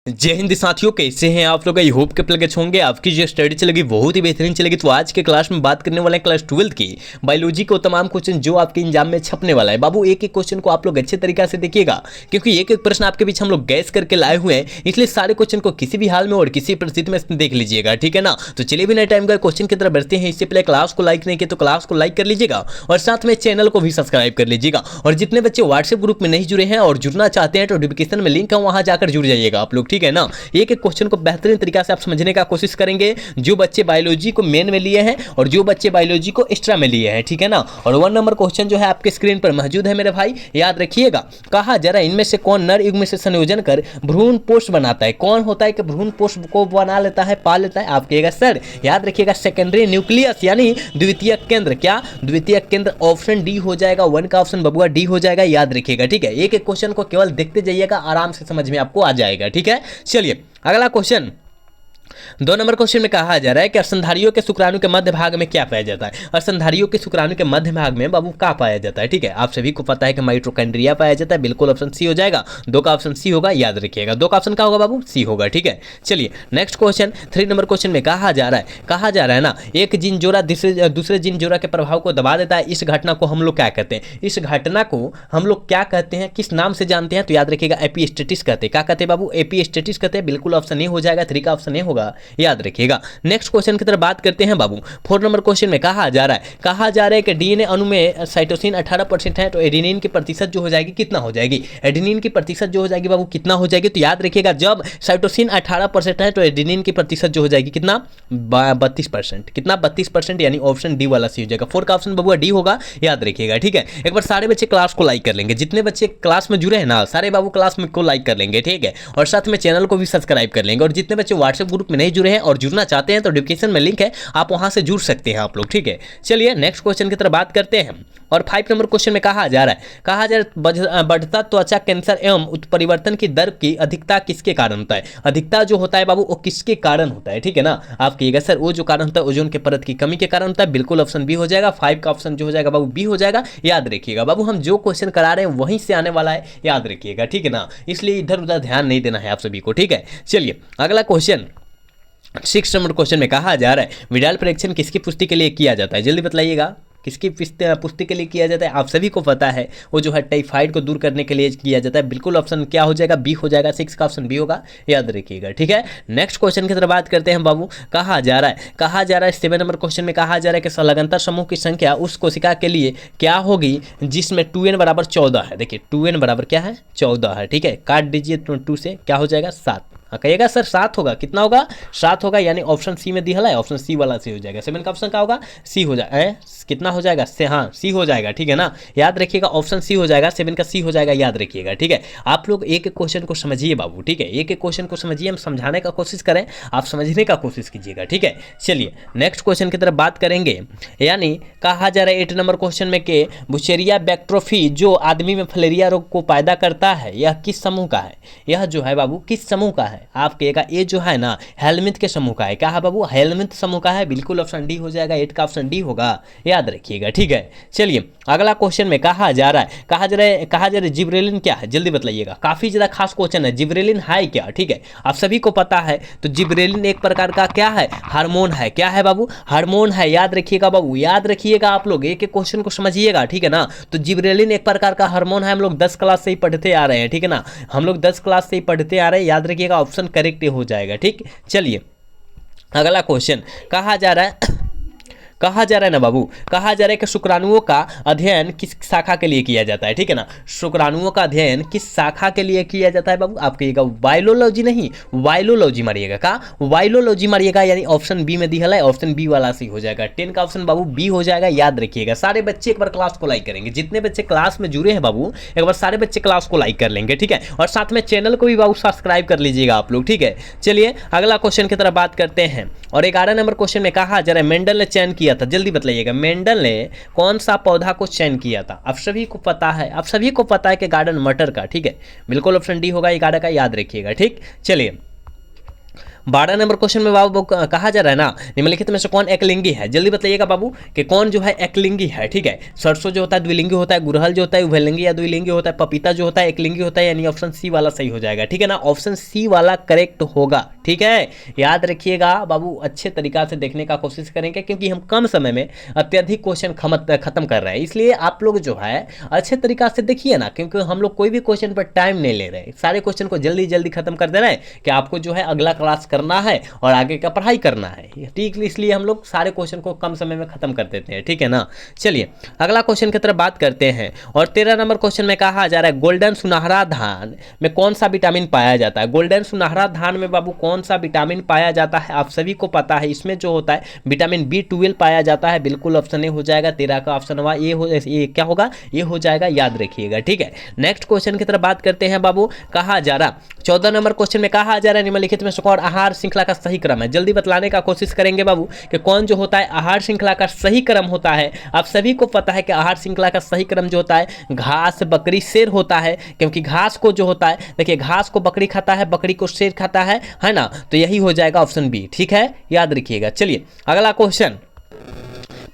जय हिंद साथियों, कैसे हैं आप लोग। आई होप के प्लगेज होंगे, आपकी जो स्टडी चलेगी बहुत ही बेहतरीन चलेगी। तो आज के क्लास में बात करने वाले हैं क्लास 12 की बायोलॉजी को तमाम क्वेश्चन जो आपके एग्जाम में छपने वाला है। बाबू एक एक क्वेश्चन को आप लोग अच्छे तरीके से देखिएगा, क्योंकि एक एक प्रश्न आपके बीच हम लोग गैस करके लाए हुए हैं, इसलिए सारे क्वेश्चन को किसी भी हाल में और किसी परिस्थिति में देख लीजिएगा, ठीक है ना। तो चलिए बिना टाइम का क्वेश्चन की तरफ बढ़ते हैं। इससे पहले क्लास को लाइक नहीं किया तो क्लास को लाइक कर लीजिएगा और साथ में चैनल को भी सब्सक्राइब कर लीजिएगा। और जितने बच्चे व्हाट्सएप ग्रुप में नहीं जुड़े हैं और जुड़ना चाहते हैं तो नोटिफिकेशन में लिंक है, वहां जाकर जुड़ जाइएगा आप लोग, ठीक है ना। एक क्वेश्चन को बेहतरीन तरीके से आप समझने का कोशिश करेंगे, जो बच्चे बायोलॉजी को मेन में लिए हैं और जो बच्चे बायोलॉजी को एक्स्ट्रा में लिए हैं, ठीक है ना। और 1 नंबर क्वेश्चन जो है आपके स्क्रीन पर मौजूद है मेरे भाई, याद रखिएगा। कहा जरा इनमें से कौन नर युग्म से संयोजन कर भ्रूण पोष बनाता है। कौन होता है कि भ्रूण पोष को बना लेता है, पाल लेता है। आप कहिएगा सर, याद रखिएगा सेकेंडरी न्यूक्लियस यानी द्वितीय केंद्र। क्या द्वितीय केंद्र? ऑप्शन डी हो जाएगा। 1 का ऑप्शन बबुआ डी हो जाएगा, याद रखिएगा, ठीक है। एक एक क्वेश्चन को केवल देखते जाइएगा, आराम से समझ में आपको आ जाएगा, ठीक है। चलिए अगला क्वेश्चन 2 नंबर क्वेश्चन में कहा जा रहा है कि स्तनधारियों के शुक्राणु के मध्य भाग में क्या पाया जाता है। स्तनधारियों के शुक्राणु के मध्य भाग में बाबू क्या पाया जाता है, ठीक है। आप सभी को पता है कि माइटोकॉन्ड्रिया पाया जाता है, बिल्कुल ऑप्शन सी हो जाएगा। 2 का ऑप्शन सी होगा, याद रखिएगा। 2 का ऑप्शन क्या होगा बाबू? सी होगा, ठीक है। चलिए नेक्स्ट क्वेश्चन 3 नंबर क्वेश्चन में कहा जा रहा है ना, एक जीन जोड़ा दूसरे जीन जोड़ा के प्रभाव को दबा देता है। इस घटना को हम लोग क्या कहते हैं? इस घटना को हम लोग क्या कहते हैं, किस नाम से जानते हैं? तो याद रखिएगा एपिस्टेटिस कहते हैं। क्या कहते हैं बाबू? एपिस्टेटिस कहते हैं, बिल्कुल ऑप्शन ए हो जाएगा। 3 का ऑप्शन ए होगा, याद रखिएगा। नेक्स्ट क्वेश्चन की तरफ बात करते हैं बाबू। 4 नंबर क्वेश्चन में कहा जा रहा है कि डीएनए अणु में साइटोसिन 18% है, तो एडेनिन की प्रतिशत जो हो जाएगी कितना हो जाएगी? एडेनिन की प्रतिशत जो हो जाएगी बाबू कितना हो जाएगी? तो याद रखिएगा, जब साइटोसिन 18% है तो एडेनिन की प्रतिशत जो हो जाएगी कितना? 32%। कितना? 32%, यानी ऑप्शन डी वाला सी हो जाएगा। 4 का ऑप्शन बबुआ डी होगा, याद रखिएगा, ठीक है। एक बार सारे बच्चे क्लास को लाइक कर लेंगे, जितने बच्चे क्लास में जुड़े हैं ना, सारे बाबू क्लास में को लाइक कर लेंगे, ठीक है। और साथ में चैनल को भी सब्सक्राइब कर लेंगे। और जितने बच्चे व्हाट्सएप ग्रुप में नहीं जुड़े हैं और जुड़ना चाहते हैं तो डिस्क्रिप्शन में लिंक है, आप वहां से जुड़ सकते हैं आप लोग, ठीक है। चलिए नेक्स्ट क्वेश्चन की तरफ बात करते हैं। और 5 नंबर क्वेश्चन में कहा जा रहा है बढ़ता त्वचा कैंसर एवं उत्परिवर्तन की दर की अधिकता किसके कारण होता है? अधिकता जो होता है बाबू वो किसके कारण होता है, ठीक है ना। आप कहिएगा सर वो जो कारण होता है ओजोन के परत की कमी के कारण होता है, बिल्कुल ऑप्शन बी हो जाएगा। 5 का ऑप्शन जो हो जाएगा बाबू बी हो जाएगा, याद रखिएगा। बाबू हम जो क्वेश्चन करा रहे हैं वहीं से आने वाला है, याद रखिएगा, ठीक है ना। इसलिए इधर उधर ध्यान नहीं देना है आप सभी को, ठीक है। चलिए अगला क्वेश्चन 6 नंबर क्वेश्चन में कहा जा रहा है विडाल परीक्षण किसकी पुष्टि के लिए किया जाता है? जल्दी बताइएगा, किसकी पुष्टि के लिए किया जाता है? आप सभी को पता है वो जो है टाइफाइड को दूर करने के लिए किया जाता है, बिल्कुल ऑप्शन क्या हो जाएगा? बी हो जाएगा। 6 का ऑप्शन बी होगा, याद रखिएगा, ठीक है। नेक्स्ट क्वेश्चन की तरफ बात करते हैं बाबू। कहा जा रहा है 7 नंबर क्वेश्चन में कहा जा रहा है कि संलग्नता समूह की संख्या उस कोशिका के लिए क्या होगी जिसमें 2n बराबर 14 है। देखिए 2n बराबर क्या है? 14 है, ठीक है। काट दीजिए 2 से, क्या हो जाएगा? 7। कहिएगा सर 7 होगा, कितना होगा? 7 होगा, यानी ऑप्शन सी में दिया है, ऑप्शन सी वाला सी हो जाएगा। 7 का ऑप्शन क्या होगा? सी हो जाएगा। कितना हो जाएगा? से हाँ सी हो जाएगा, ठीक है ना, याद रखिएगा। ऑप्शन सी हो जाएगा, 7 का सी हो जाएगा, याद रखिएगा, ठीक है। आप लोग एक एक क्वेश्चन को समझिए बाबू, ठीक है। एक एक क्वेश्चन को समझिए, हम समझाने का कोशिश करें, आप समझने का कोशिश कीजिएगा, ठीक है। चलिए नेक्स्ट क्वेश्चन की तरफ बात करेंगे। यानी कहा जा रहा है 8 नंबर क्वेश्चन में कि बुचेरिया बैक्ट्रोफी जो आदमी में फलेरिया रोग को पैदा करता है, यह किस समूह का है? यह जो है बाबू किस समूह का है? आप कहिएगा ये जो है ना हेलमिंथ के समूह का है। क्या है बाबू? हेलमिंथ समूह का है, बिल्कुल ऑप्शन डी हो जाएगा। 8 का ऑप्शन डी होगा, याद रखिएगा, ठीक है। चलिए अगला क्वेश्चन में कहा जा रहा है जिब्रेलिन क्या है? जल्दी बताइएगा, काफी ज्यादा खास क्वेश्चन है। जिब्रेलिन है क्या? ठीक है, आप सभी को पता है। तो जिब्रेलिन एक प्रकार का क्या है? हार्मोन है। क्या है बाबू? हार्मोन है, याद रखिएगा बाबू, याद रखिएगा। आप लोग एक एक क्वेश्चन को समझिएगा, ठीक है ना। तो जिब्रेलिन एक प्रकार का हार्मोन है, हम लोग 10 क्लास से ही पढ़ते आ रहे हैं, ठीक है ना। हम लोग 10 क्लास से ही पढ़ते आ रहे हैं, याद रखिएगा, ऑप्शन करेक्ट हो जाएगा, ठीक। चलिए अगला क्वेश्चन कहा जा रहा है ना बाबू, कहा जा रहा है कि शुक्राणुओं का अध्ययन किस शाखा के लिए किया जाता है, ठीक है ना। शुक्राणुओं का अध्ययन किस शाखा के लिए किया जाता है बाबू? आप कहिएगा वायलोलॉजी, नहीं वायलोलॉजी मारिएगा। का वायलोलॉजी मारिएगा, यानी ऑप्शन बी में दिया है, ऑप्शन बी वाला सी हो जाएगा। 10 का ऑप्शन बाबू बी हो जाएगा, याद रखिएगा। सारे बच्चे एक बार क्लास को लाइक करेंगे, जितने बच्चे क्लास में जुड़े हैं बाबू एक बार सारे बच्चे क्लास को लाइक कर लेंगे, ठीक है। और साथ में चैनल को भी बाबू सब्सक्राइब कर लीजिएगा आप लोग, ठीक है। चलिए अगला क्वेश्चन की तरफ बात करते हैं। और 11 नंबर क्वेश्चन में कहा जा रहा है मेंडल ने चयन किया था, जल्दी बताइएगा, मेंडल ने कौन सा पौधा को चयन किया था? आप सभी को पता है, कि गार्डन मटर का, ठीक है, बिल्कुल ऑप्शन डी होगा 11 का, याद रखिएगा, ठीक। चलिए 12 नंबर क्वेश्चन में बाबू कहा जा रहा है ना, निम्नलिखित में से कौन एकलिंगी है? जल्दी बताइएगा बाबू कि कौन जो है एकलिंगी है। ठीक है, सरसों जो होता है द्विलिंगी होता है, गुड़हल जो होता है उभयलिंगी या द्विलिंगी होता है, पपीता जो होता है एकलिंगी होता है, यानी ऑप्शन सी वाला सही हो जाएगा। ठीक है ना, ऑप्शन सी वाला करेक्ट होगा। ठीक है, याद रखिएगा बाबू, अच्छे तरीका से देखने का कोशिश करेंगे क्योंकि हम कम समय में अत्यधिक क्वेश्चन खत्म कर रहे हैं, इसलिए आप लोग जो है अच्छे तरीका से देखिए ना, क्योंकि हम लोग कोई भी क्वेश्चन पर टाइम नहीं ले रहे, सारे क्वेश्चन को जल्दी जल्दी खत्म कर दे रहे हैं कि आपको जो है अगला क्लास करना है और आगे का पढ़ाई करना है। ठीक, इसलिए हम लोग सारे क्वेश्चन को कम समय में खत्म कर देते हैं। ठीक है ना, चलिए अगला क्वेश्चन की तरफ बात करते हैं। और 13 नंबर क्वेश्चन में कहा जा रहा है गोल्डन सुनहरा धान में कौन सा विटामिन पाया जाता है? गोल्डन सुनहरा धान में बाबू कौन सा विटामिन पाया जाता है? आप सभी को पता है, इसमें जो होता है विटामिन B12 पाया जाता है। बिल्कुल ऑप्शन ए हो जाएगा, 13 का ऑप्शन हुआ ये क्या होगा, ये हो जाएगा, याद रखिएगा। ठीक है, नेक्स्ट क्वेश्चन की तरफ बात करते हैं बाबू। कहा जा रहा 14 नंबर क्वेश्चन में कहा जा रहा है निम्नलिखित में से कौन आहार श्रृंखला का सही क्रम है? जल्दी बतलाने का कोशिश करेंगे बाबू कि कौन जो होता है आहार श्रृंखला का सही क्रम होता है। आप सभी को पता है कि आहार श्रृंखला का सही क्रम जो होता है घास बकरी शेर होता है, क्योंकि घास को जो होता है, देखिए घास को बकरी खाता है, बकरी को शेर खाता है ना, तो यही हो जाएगा ऑप्शन बी। ठीक है, याद रखिएगा। चलिए अगला क्वेश्चन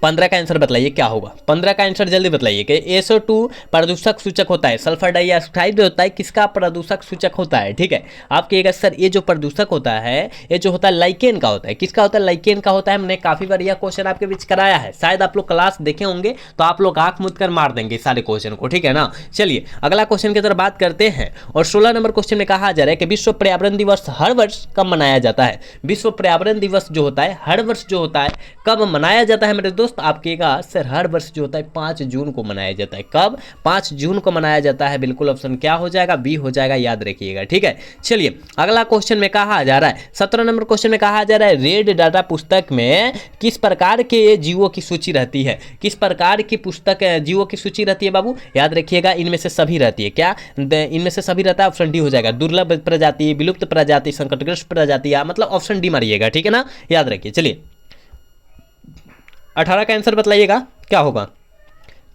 15 का आंसर बताइए क्या होगा? 15 का आंसर जल्दी बताइए कि SO2 प्रदूषक सूचक होता है, सल्फर डाइऑक्साइड होता है, किसका प्रदूषक सूचक होता है? ठीक है, आप कहिएगा सर ये जो प्रदूषक होता है ये जो होता है लाइकेन का होता है। किसका होता है? लाइकेन का होता है। हमने काफी बार यह क्वेश्चन आपके बीच कराया है, शायद आप लोग क्लास देखे होंगे तो आप लोग आंख मूंद कर मार देंगे सारे क्वेश्चन को। ठीक है ना, चलिए अगला क्वेश्चन की तरफ बात करते हैं। और 16 नंबर क्वेश्चन में कहा जा रहा है कि विश्व पर्यावरण दिवस हर वर्ष कब मनाया जाता है? विश्व पर्यावरण दिवस जो होता है हर वर्ष जो होता है कब मनाया जाता है मेरे दोस्त? आप कहिएगा सर हर वर्ष जो होता है 5 जून को मनाया जाता है। कब? 5 जून को मनाया जाता है। बिल्कुल ऑप्शन क्या हो जाएगा? बी हो जाएगा, याद रखिएगा। ठीक है, चलिए अगला क्वेश्चन में कहा जा रहा है 17 नंबर क्वेश्चन में कहा जा रहा है रेड डाटा पुस्तक में किस प्रकार के जीवों की सूची रहती है? किस प्रकार की पुस्तक जीवों की सूची रहती है बाबू? याद रखिएगा इनमें से सभी रहती है। क्या इनमें से सभी रहता है? ऑप्शन डी हो जाएगा, दुर्लभ प्रजाति, विलुप्त प्रजाति, संकटग्रस्त प्रजाति, मतलब ऑप्शन डी मारिएगा। ठीक है ना, याद रखिए। चलिए 18 का आंसर बताइएगा क्या होगा?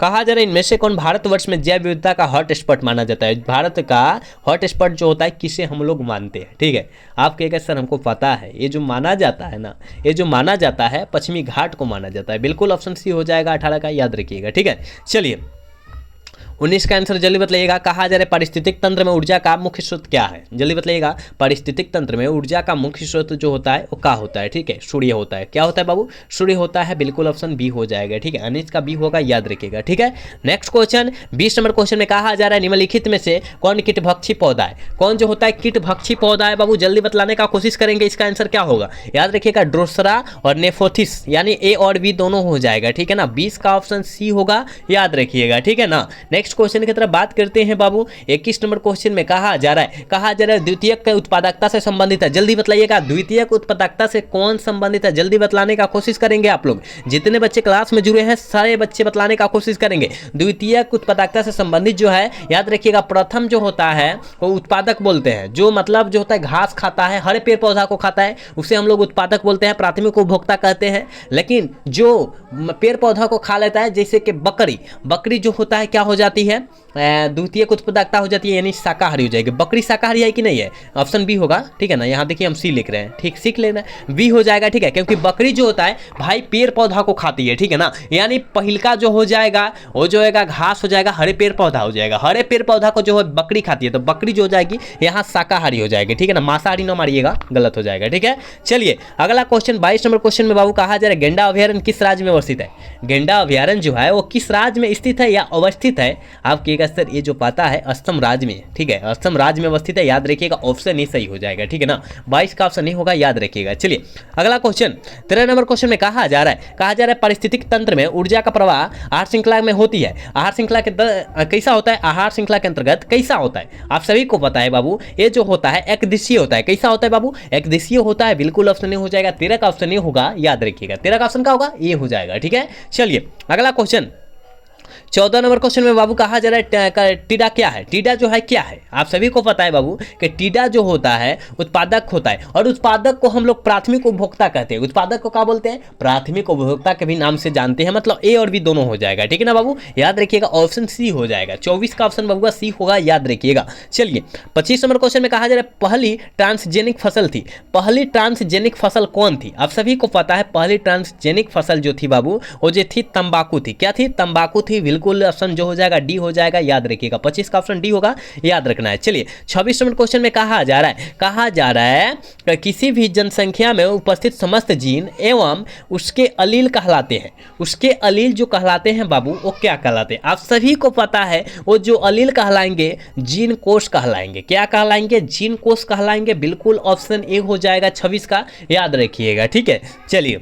कहा जा रहा है इनमें से कौन भारतवर्ष में जैव विविधता का हॉट स्पॉट माना जाता है? भारत का हॉट स्पॉट जो होता है किसे हम लोग मानते हैं? ठीक है, आप कहेंगे सर हमको पता है, ये जो माना जाता है ना, ये जो माना जाता है पश्चिमी घाट को माना जाता है। बिल्कुल ऑप्शन सी हो जाएगा 18 का, याद रखिएगा। ठीक है, चलिए 19 का आंसर जल्दी बताइएगा। कहा जा रहा है पारिस्थितिक तंत्र में ऊर्जा का मुख्य स्रोत क्या है? जल्दी बताइएगा। पारिस्थितिक तंत्र में ऊर्जा का मुख्य स्रोत जो होता है वो क्या होता है? ठीक है, सूर्य होता है। क्या होता है बाबू? सूर्य होता है। बिल्कुल ऑप्शन बी हो जाएगा। ठीक है, 19 का बी होगा, याद रखिएगा। ठीक है, नेक्स्ट क्वेश्चन 20 नंबर क्वेश्चन में कहा जा रहा है निम्नलिखित में से कौन कीटभक्षी पौधा है? कौन जो होता है कीटभक्षी पौधा है बाबू? जल्दी बतलाने का कोशिश करेंगे, इसका आंसर क्या होगा? याद रखिएगा ड्रोसरा और नेफोथिस, यानी ए और बी दोनों हो जाएगा। ठीक है ना, 20 का ऑप्शन सी होगा, याद रखिएगा। ठीक है ना, नेक्स्ट क्वेश्चन की तरफ बात करते हैं बाबू। 21 नंबर क्वेश्चन में कहा जा रहा है द्वितीयक उत्पादकता से संबंधित है। जल्दी बताइएगा द्वितीयक उत्पादकता से कौन संबंधित है? जल्दी बतलाने का कोशिश करेंगे आप लोग, जितने बच्चे क्लास में जुड़े हैं सारे बच्चे बतलाने का कोशिश करेंगे। द्वितीयक उत्पादकता से संबंधित जो है, याद रखिएगा प्रथम जो होता है वो उत्पादक बोलते हैं, जो मतलब जो होता है घास खाता है, हरे पेड़ पौधा को खाता है, उसे हम लोग उत्पादक बोलते हैं, प्राथमिक उपभोक्ता कहते हैं। लेकिन जो पेड़ पौधा को खा लेता है, जैसे कि बकरी जो होता है क्या हो जाती है? द्वितीयक उत्पादकता हो जाती है, यानी शाकाहारी हो जाएगी। बकरी शाकाहारी है कि नहीं है? ऑप्शन बी होगा। ठीक है ना, यहाँ देखिए हम सी लिख रहे हैं, ठीक सीख लेना, बी हो जाएगा। ठीक है, क्योंकि बकरी जो होता है भाई पेड़ पौधा को खाती है। ठीक है ना, यानी पहिलका जो हो जाएगा वो जो है घास हो जाएगा, हरे पेड़ पौधा हो जाएगा। हरे पेड़ पौधा को जो है बकरी खाती है, तो बकरी जो हो जाएगी यहाँ शाकाहारी हो जाएगी। ठीक है ना, मांसाहारी ना मारिएगा, गलत हो जाएगा। ठीक है, चलिए अगला क्वेश्चन 22 नंबर क्वेश्चन में बाबू कहा जा रहा है गेंडा अभ्यारण्य किस राज्य में अवस्थित है? गेंडा अभ्यारण्य जो है वो किस राज्य में स्थित है या अवस्थित है? आप कहिएगा सर ये जो पता है असम राज्य में। ठीक है, असम राज्य में अवस्थित है, याद रखिएगा ऑप्शन ही सही हो जाएगा। ठीक है ना, 22 का ऑप्शन नहीं होगा, याद रखिएगा। चलिए अगला क्वेश्चन 13 नंबर क्वेश्चन में कहा जा रहा है पारिस्थितिक तंत्र में ऊर्जा का प्रवाह आहार श्रृंखला में होती है। आहार श्रृंखला के कैसा होता है? आहार श्रृंखला के अंतर्गत कैसा होता है? आप सभी को पता है बाबू, ये जो होता है एक दिशीय होता है। कैसा होता है बाबू? एक दिशीय होता है। बिल्कुल ऑप्शन नहीं हो जाएगा, 13 का ऑप्शन नहीं होगा, याद रखिएगा। 13 का ऑप्शन क्या होगा? ये हो जाएगा। ठीक है, चलिए अगला क्वेश्चन 14 नंबर क्वेश्चन में बाबू कहा जा रहा है टीडा क्या है। टीडा जो है क्या है, आप सभी को पता है बाबू कि टीडा जो होता है उत्पादक होता है, और उत्पादक को हम लोग प्राथमिक उपभोक्ता कहते हैं। उत्पादक को क्या बोलते हैं, प्राथमिक उपभोक्ता के भी नाम से जानते हैं। मतलब ए और बी दोनों हो जाएगा, ठीक है ना बाबू, याद रखिएगा ऑप्शन सी हो जाएगा। 24 का ऑप्शन बाबू सी होगा, याद रखिएगा। चलिए 25 नंबर क्वेश्चन में कहा जा रहा है पहली ट्रांसजेनिक फसल थी। पहली ट्रांसजेनिक फसल कौन थी, आप सभी को पता है पहली ट्रांसजेनिक फसल जो थी बाबू वो जो थी तंबाकू थी। क्या थी, तंबाकू थी, बिल्कुल ऑप्शन जो हो जाएगा डी हो जाएगा, याद रखिएगा। 25 का ऑप्शन डी होगा, याद रखना है। चलिए 26 नंबर क्वेश्चन में कहा जा रहा है कि किसी भी जनसंख्या में उपस्थित समस्त जीन एवं उसके अलील कहलाते हैं। उसके अलील जो कहलाते हैं बाबू वो क्या कहलाते हैं, आप सभी को पता है वो जो अलील कहलाएंगे जीन कोष कहलाएंगे। क्या कहलाएंगे, जीन कोष कहलाएंगे, बिल्कुल ऑप्शन ए हो जाएगा 26 का, याद रखिएगा, ठीक है। चलिए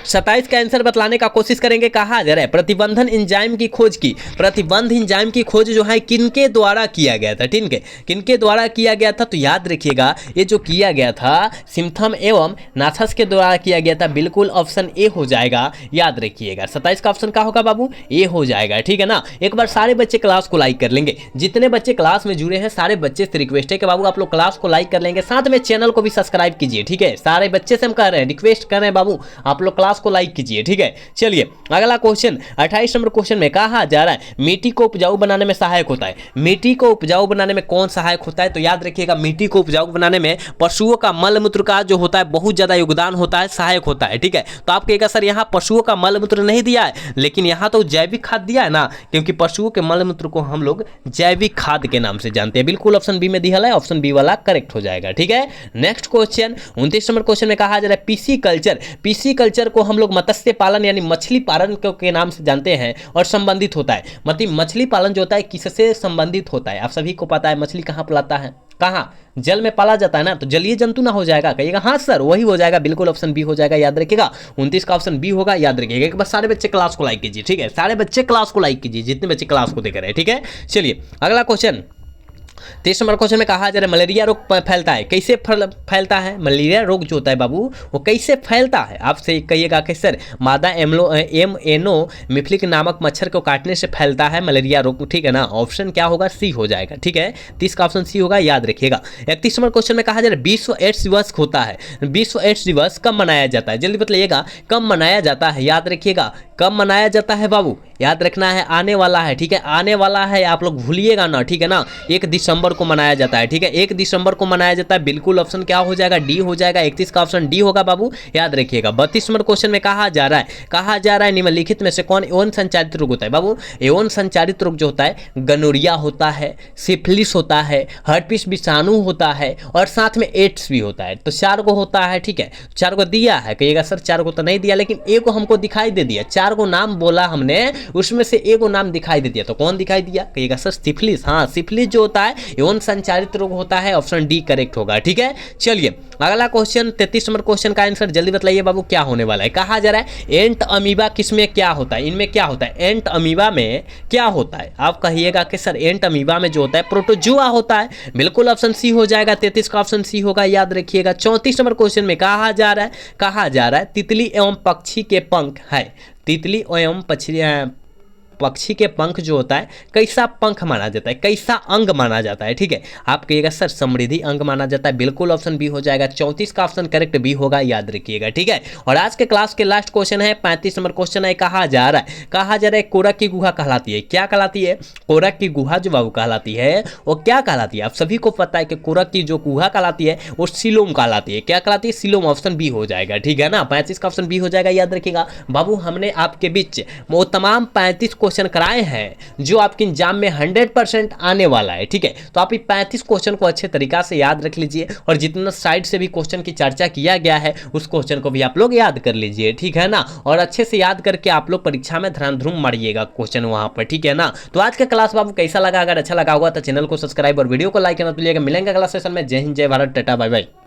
27 का आंसर बतलाने का कोशिश करेंगे। कहा जा रहा है प्रतिबंधन एंजाइम की खोज की। प्रतिबंध एंजाइम की खोज जो है किनके द्वारा किया गया था, ठीक है, किनके द्वारा किया गया था, तो याद रखिएगा ये जो किया गया था सिम्थम एवं नाथस के द्वारा किया गया था, बिल्कुल ऑप्शन ए हो जाएगा, याद रखिएगा। 27 का ऑप्शन क्या होगा बाबू, ए हो जाएगा, ठीक है ना। एक बार सारे बच्चे क्लास को लाइक कर लेंगे, जितने बच्चे क्लास में जुड़े हैं सारे बच्चे से रिक्वेस्ट है कि बाबू आप लोग क्लास को लाइक कर लेंगे, साथ में चैनल को भी सब्सक्राइब कीजिए, ठीक है। सारे बच्चे से हम कह रहे हैं, रिक्वेस्ट कर रहे हैं बाबू आप लोग क्लास को लाइक कीजिए, ठीक है। चलिए अगला क्वेश्चन 28 नंबर क्वेश्चन में कहा जा रहा है मिट्टी को उपजाऊ बनाने में सहायक होता है। मिट्टी को उपजाऊ बनाने में कौन सहायक होता है, तो याद रखिएगा मिट्टी को उपजाऊ बनाने में पशुओं का मल मूत्र का जो होता है बहुत ज्यादा योगदान होता है, सहायक होता है, ठीक है। तो आप कहेगा सर यहाँ पशुओं का मल मूत्र नहीं दिया है, लेकिन यहाँ तो जैविक खाद दिया है ना, क्योंकि पशुओं के मल मूत्र को हम लोग जैविक खाद के नाम से जानते हैं। बिल्कुल ऑप्शन बी में दिया है, ऑप्शन बी वाला करेक्ट हो जाएगा, ठीक है। नेक्स्ट क्वेश्चन 29 नंबर क्वेश्चन में कहा जा रहा है पीसी कल्चर। पीसी कल्चर को हम लोग मत्स्य पालन यानी मछली पालन के नाम से जानते हैं और संबंधित होता है। मतलब मछली पालन जो होता है किससे संबंधित होता है, आप सभी को पता है मछली कहाँ पलाता है, कहाँ, जल में पाला जाता है ना, तो जलीय जंतु ना हो जाएगा, कहिएगा हाँ सर वही हो जाएगा, बिल्कुल ऑप्शन बी हो जाएगा, याद रखिएगा। 29 का ऑप्शन बी होगा, याद रखिएगा। एक बार सारे बच्चे क्लास को लाइक कीजिए, ठीक है, सारे बच्चे क्लास को लाइक कीजिए जितने बच्चे क्लास को देख रहे हैं, ठीक है। चलिए अगला क्वेश्चन 23 नंबर क्वेश्चन में कहा जा रहा है मलेरिया रोग फैलता है, कैसे फैलता है, मलेरिया रोग जो होता है बाबू वो कैसे फैलता है, आपसे कहिएगा कि सर मादा एमएनो मिफ्लिक नामक मच्छर को काटने से फैलता है मलेरिया रोग, ठीक है ना। ऑप्शन क्या होगा, सी हो जाएगा, ठीक है। 30 का ऑप्शन सी होगा, याद रखिएगा। 31 नंबर क्वेश्चन में कहा जा रहा है विश्व एड्स दिवस होता है। विश्व एड्स दिवस कब मनाया जाता है, जल्दी बताइएगा कब मनाया जाता है, याद रखिएगा कब मनाया जाता है बाबू, याद रखना है, आने वाला है, ठीक है, आने वाला है, आप लोग भूलिएगा ना, ठीक है ना। 1 दिसंबर को मनाया जाता है, ठीक है, 1 दिसंबर को मनाया जाता है, बिल्कुल ऑप्शन क्या हो जाएगा, डी हो जाएगा। 31 का ऑप्शन डी होगा बाबू, याद रखिएगा। 32 नंबर क्वेश्चन में कहा जा रहा है निम्नलिखित में से कौन यौन संचारित रोग होता है बाबू। यौन संचारित रोग जो होता है गनोरिया होता है, सिफिलिस होता है, हर्पिस विषाणु होता है और साथ में एड्स भी होता है। तो 4 को होता है, ठीक है, 4 को दिया है, कहिएगा सर 4 को तो नहीं दिया, लेकिन एक को हमको दिखाई दे दिया, 4 को नाम बोला हमने, उसमें से एक को नाम दिखाई दे दिया, तो कौन दिखाई दिया, कहिएगा सर सिफिलिस। हाँ सिफिलिस जो होता है यौन संचारित रोग होता है, ऑप्शन डी करेक्ट होगा, ठीक है। चलिए अगला क्वेश्चन 33 नंबर क्वेश्चन का आंसर जल्दी बताइए बाबू क्या होने वाला है। कहा जा रहा है एंट अमीबा किसमें क्या होता है, इनमें क्या होता है, एंट अमीबा में क्या होता है, आप कहिएगा कि सर एंट अमीबा में जो होता है प्रोटोजुआ होता है, बिल्कुल ऑप्शन सी हो जाएगा। 33 का ऑप्शन सी होगा, याद रखिएगा। 34 नंबर क्वेश्चन में कहा जा रहा है तितली एवं पक्षी के पंख है। तितली एवं पक्षी के पंख जो होता है कैसा पंख माना जाता है, कैसा अंग माना जाता है, ठीक है, आप कहिएगा सर समृद्धि अंग माना जाता है, बिल्कुल ऑप्शन बी हो जाएगा। 34 का ऑप्शन करेक्ट बी होगा, याद रखिएगा, ठीक है। और आज के क्लास के लास्ट क्वेश्चन है 35 नंबर क्वेश्चन है। कहा जा रहा है कोरक की गुहा कहलाती है, क्या कहलाती है, कोरक की गुहा जो बाबू कहलाती है वो क्या कहलाती है, आप सभी को पता है कि कोरक की जो गुहा कहलाती है वो सिलोम कहलाती है, क्या कहलाती है, सिलोम, ऑप्शन बी हो जाएगा, ठीक है ना। 35 का ऑप्शन बी हो जाएगा, याद रखिएगा बाबू। हमने आपके बीच वो तमाम 35 क्वेश्चन कराए हैं जो आपके एग्जाम में 100% आने वाला है, ठीक है। तो आप ये 35 क्वेश्चन को अच्छे तरीका से याद रख लीजिए और जितना साइड से भी क्वेश्चन की चर्चा किया गया है उस क्वेश्चन को भी आप लोग याद कर लीजिए, ठीक है ना। और अच्छे से याद करके आप लोग परीक्षा में धड़ाधड़ मारिएगा क्वेश्चन वहां पर, ठीक है ना। तो आज का क्लास बाबू कैसा लगा, अगर अच्छा लगा होगा तो चैनल को सब्सक्राइब और वीडियो को लाइक करना भूलिएगा। मिलेंगे अगला सेशन में। जय हिंद, जय भारत, टाटा, बाय बाय।